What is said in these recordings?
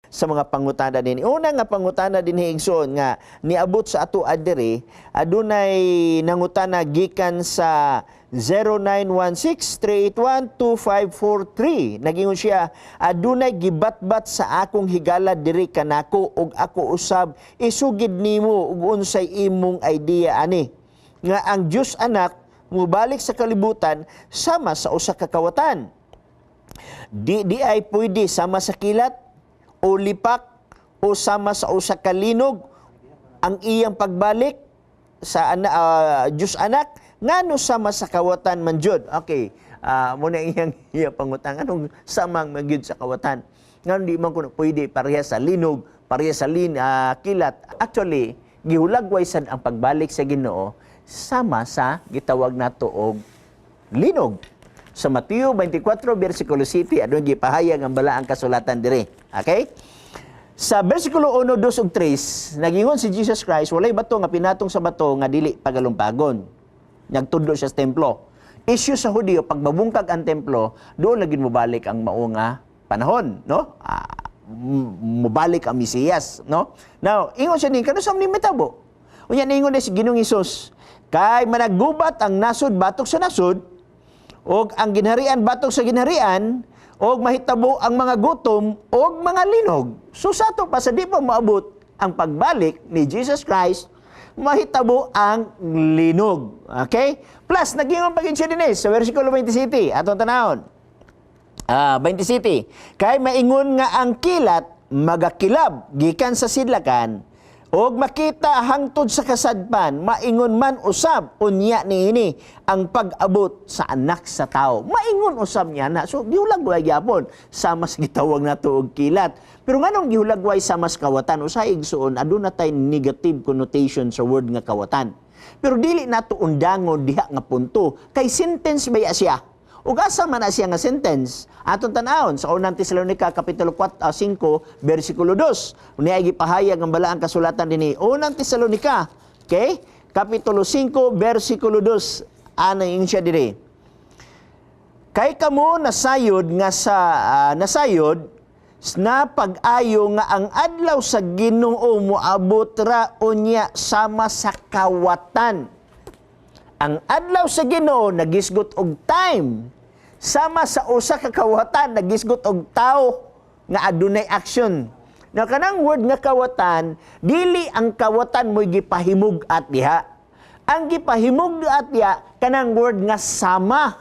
sa mga pangutana din. Una nga pangutana din higsoon nga niabot sa ato adiri adunay nangutana gikan sa 0916-381-2543. Nagingon siya, adunay gibatbat sa akong higala diri kanako ug ako usab isugid nimo ug unsay imong idea ani nga ang Dios anak mubalik sa kalibutan sama sa usa ka kawatan. Di ay pwede sama sa kilat o lipak o sama sa usa ka linog ang iyang pagbalik sa Diyos anak ngano sama sa kawatan man jud. Okay, muna iyang pangutang anong samang magyud sa kawatan. Ngano di man kuno pwede pareha sa linog, pareha sa kilat. Actually, gihulagway sad ang pagbalik sa Ginoo sama sa gitawag nato og linog. Sa Mateo 24, versikulo 7, adun gipahayag ang balaang kasulatan diri. Okay? Sa versikulo 1, 2 ug 3, nagingon si Jesus Christ, walay bato nga pinatong sa bato nga dili pagalumpagon. Nagtudlo siya sa templo. Issue sa Hudiyo, pag mabungkag ang templo, doon lagi mubalik ang maunga panahon, no? Mubalik ang Mesiyas, no? Now, ingon siya ni, kanusam ni metabo? Unya ningon ni si Ginoong Hesus, kay managgubat ang nasod batok sa nasod, og ang ginharian batok sa ginharian, og mahitabo ang mga gutom og mga linog. So sa ato pa sa di pa maabot ang pagbalik ni Jesus Christ, mahitabo ang linog. Okay? Plus nagingon pa siya din sa versikulo 27 atong tanawon. 27. Kay maingon nga ang kilat magakilab gikan sa sidlakan og makita hangtod sa kasadpan, maingon man usab unya niini ang pag-abot sa anak sa tao. Maingon usab niya na. So gihulagway gyapon sama sa gitawag nato og kilat. Pero nganong gihulagway sama sa kawatan usa igsuon aduna tay negative connotation sa word nga kawatan. Pero dili nato undangon diha nga punto kay sentence baya siya. Ug asa man na siya nga sentence atong tan-awon sa unang Tesalonica kapitulo 5 versikulo 2. Unya gipahayag ang balaang kasulatan dinhi. Unang Tesalonica, okay? Kapitulo 5 versikulo 2. Ano yung siya diri? Kay kamo nasayod nga sa nasayod na pag-ayo nga ang adlaw sa Ginoo moabot ra unya sama sa kawatan. Ang adlaw sa Ginoo nagisgot og time sama sa usa ka kawatan nagisgot og tao nga adunay action. Na kanang word nga kawatan, dili ang kawatan mo'y gipahimog at diha. Ang gipahimog at diha kanang word nga sama.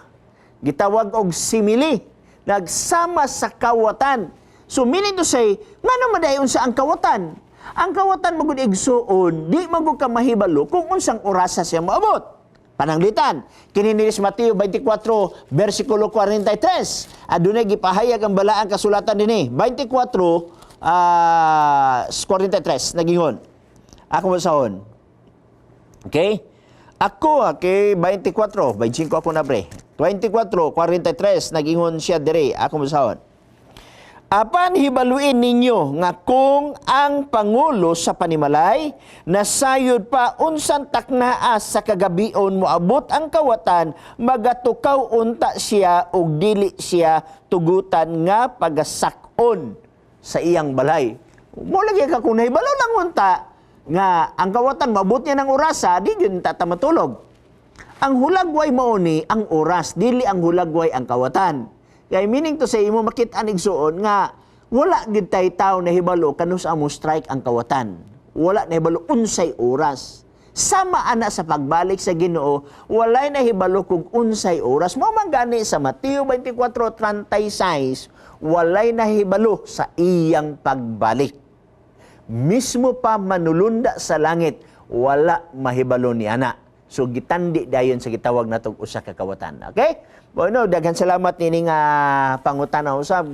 Gitawag og simile. Nagsama sa kawatan. So meaning to say, ngano madayon sa ang kawatan? Ang kawatan magud igsuon, di magud ka mahibalo kung unsang orasa siya moabot. Pananglitan, kini ni Mateo 24, versikulo 43. Adunay gipahayag ang balaang kasulatan dinhi. 24, 43, nagingon. Ako masahon. Okay? Ako, okay, 24, 25 ako na bre. 24, 43, nagingon siya dire. Ako masahon. Apan hibaluin ninyo nga kung ang Pangulo sa panimalay nasayod pa unsan taknaa sa kagabion moabot ang kawatan magatukaw unta siya ug dili siya tugutan nga pagasakon sa iyang balay. Mo lagi ka kung nahibalo lang unta nga ang kawatan maabot niya ng orasa di gyud ta matulog. Ang hulagway mao ni ang oras dili ang hulagway ang kawatan. Kaya meaning to say, mo makita igsuon nga wala gid tay tao na hibalo kanus amo strike ang kawatan. Wala na hibalo unsay oras. Sama ana sa pagbalik sa Ginoo, walay na hibalo kung unsay oras. Mo man gani sa Mateo 24:36, walay na hibalo sa iyang pagbalik. Mismo pa manulunda sa langit, wala mahibalo ni ana. So gitandi dayon sa gitawag natong usa ka kawatan. Okay? Bueno, daghan salamat nining pangutana usab.